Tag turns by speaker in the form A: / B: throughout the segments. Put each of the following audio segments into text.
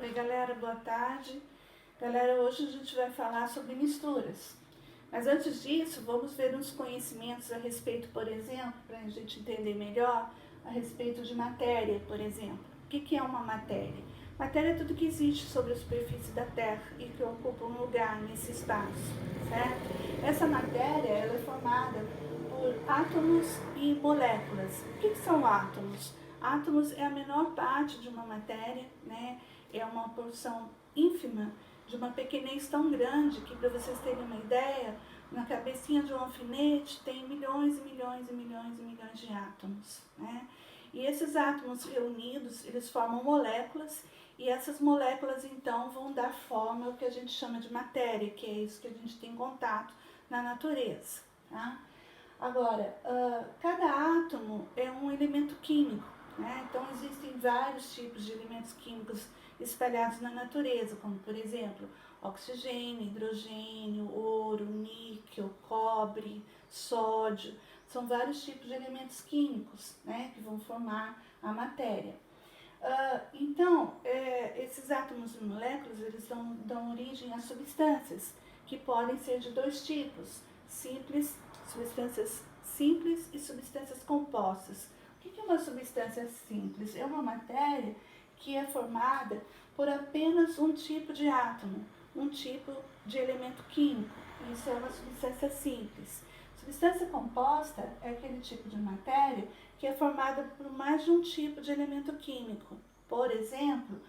A: Oi galera, boa tarde. Galera, hoje a gente vai falar sobre misturas. Mas antes disso, vamos ver uns conhecimentos a respeito, por exemplo, para a gente entender melhor, a respeito de matéria, por exemplo. O que é uma matéria? Matéria é tudo que existe sobre a superfície da Terra e que ocupa um lugar nesse espaço, certo? Essa matéria ela é formada por átomos e moléculas. O que são átomos? Átomos é a menor parte de uma matéria, né? É uma porção ínfima de uma pequenez tão grande que, para vocês terem uma ideia, na cabecinha de um alfinete tem milhões e milhões e milhões e milhões de átomos, né? E esses átomos reunidos, eles formam moléculas e essas moléculas então vão dar forma ao que a gente chama de matéria, que é isso que a gente tem contato na natureza, tá? Agora, cada átomo é um elemento químico, né? Então existem vários tipos de elementos químicos espalhados na natureza, como por exemplo, oxigênio, hidrogênio, ouro, níquel, cobre, sódio. São vários tipos de elementos químicos, né, que vão formar a matéria. Então, esses átomos e moléculas, eles dão origem a substâncias, que podem ser de dois tipos, substâncias simples e substâncias compostas. O que é uma substância simples? É uma matéria que é formada por apenas um tipo de átomo, um tipo de elemento químico. Isso é uma substância simples. Substância composta é aquele tipo de matéria que é formada por mais de um tipo de elemento químico. Por exemplo,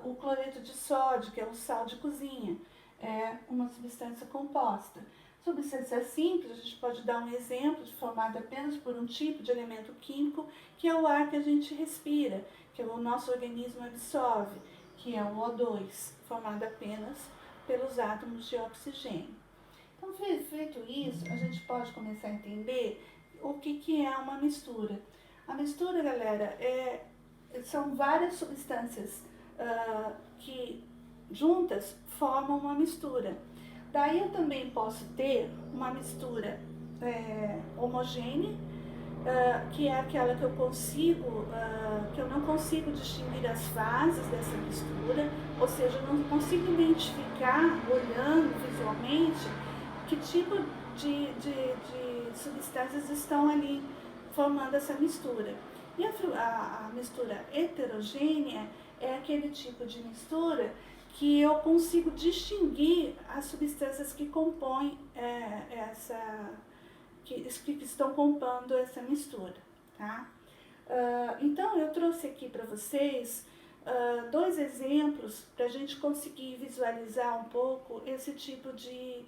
A: o cloreto de sódio, que é o sal de cozinha, é uma substância composta. Substância simples, a gente pode dar um exemplo de formada apenas por um tipo de elemento químico, que é o ar que a gente respira, que o nosso organismo absorve, que é o O2, formado apenas pelos átomos de oxigênio. Então, feito isso, a gente pode começar a entender o que é uma mistura. A mistura, galera, são várias substâncias que juntas formam uma mistura. Daí eu também posso ter uma mistura homogênea, que é aquela que que eu não consigo distinguir as fases dessa mistura, ou seja, eu não consigo identificar, olhando visualmente, que tipo de substâncias estão ali formando essa mistura. E a mistura heterogênea é aquele tipo de mistura que eu consigo distinguir as substâncias que compõem que estão compondo essa mistura, tá? Então eu trouxe aqui para vocês dois exemplos para a gente conseguir visualizar um pouco esse tipo de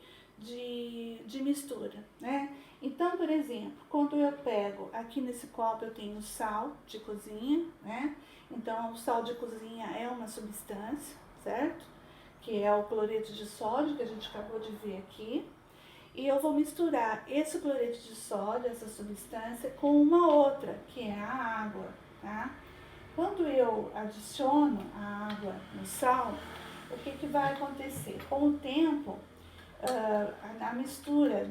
A: mistura, né? Então, por exemplo, quando eu pego aqui nesse copo eu tenho sal de cozinha, né? Então o sal de cozinha é uma substância, certo? Que é o cloreto de sódio que a gente acabou de ver aqui. E eu vou misturar esse cloreto de sódio, essa substância, com uma outra, que é a água, tá? Quando eu adiciono a água no sal, o que vai acontecer? Com o tempo, a mistura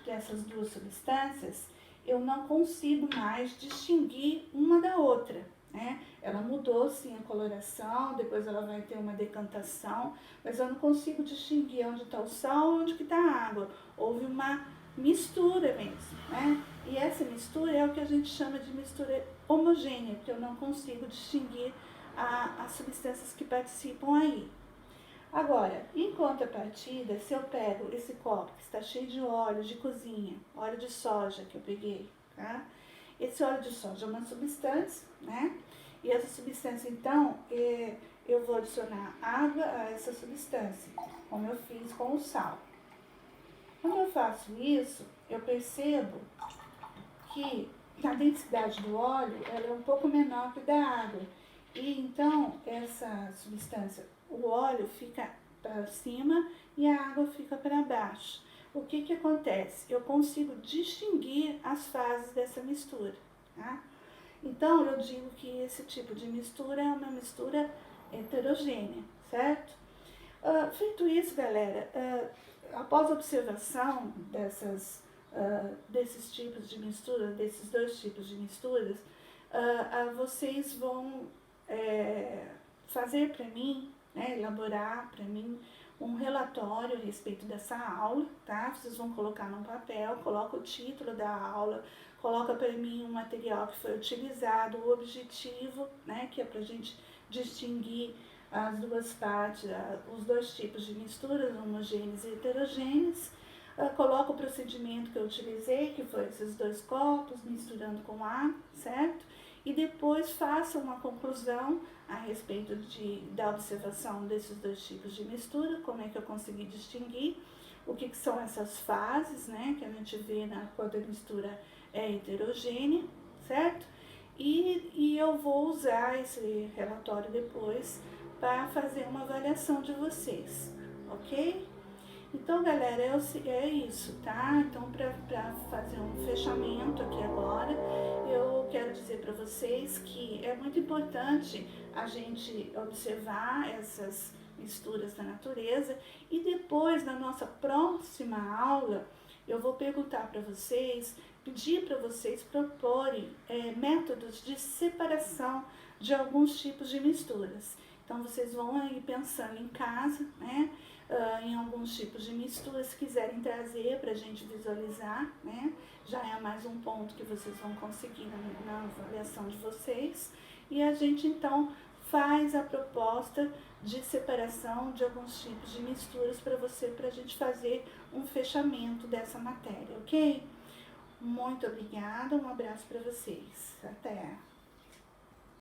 A: dessas duas substâncias, eu não consigo mais distinguir uma da outra, né? Ela mudou sim a coloração, depois ela vai ter uma decantação, mas eu não consigo distinguir onde está o sal e onde está a água. Houve uma mistura mesmo, né? E essa mistura é o que a gente chama de mistura homogênea, porque eu não consigo distinguir as substâncias que participam aí. Agora, em contrapartida, se eu pego esse copo que está cheio de óleo de cozinha, óleo de soja que eu peguei, tá? Esse óleo de soja é uma substância, né? E essa substância, então, eu vou adicionar água a essa substância, como eu fiz com o sal. Quando eu faço isso, eu percebo que a densidade do óleo ela é um pouco menor que da água. E então, essa substância, o óleo fica para cima e a água fica para baixo. O que acontece? Eu consigo distinguir as fases dessa mistura, tá? Então, eu digo que esse tipo de mistura é uma mistura heterogênea, certo? Feito isso, galera, após a observação desses tipos de mistura, desses dois tipos de misturas, vocês vão fazer para mim, né, elaborar para mim um relatório a respeito dessa aula, tá? Vocês vão colocar num papel, coloca o título da aula, coloca para mim o material que foi utilizado, o objetivo, né, que é para a gente distinguir as duas partes, os dois tipos de misturas, homogêneas e heterogêneas. Coloca o procedimento que eu utilizei, que foi esses 2 copos, misturando com água, certo? E depois faça uma conclusão a respeito da observação desses 2 tipos de mistura, como é que eu consegui distinguir, o que são essas fases, né, que a gente vê quando a mistura é heterogênea, certo? E eu vou usar esse relatório depois para fazer uma avaliação de vocês, ok? Então, galera, é isso, tá? Então, para fazer um fechamento aqui agora, eu quero dizer para vocês que é muito importante a gente observar essas misturas da natureza e depois, na nossa próxima aula, eu vou perguntar para vocês, pedir para vocês proporem métodos de separação de alguns tipos de misturas. Então, vocês vão aí pensando em casa, né? Em alguns tipos de mistura, se quiserem trazer para a gente visualizar, né? Já é mais um ponto que vocês vão conseguir na avaliação de vocês. E a gente então faz a proposta de separação de alguns tipos de misturas para a gente fazer um fechamento dessa matéria, ok? Muito obrigada, um abraço para vocês. Até!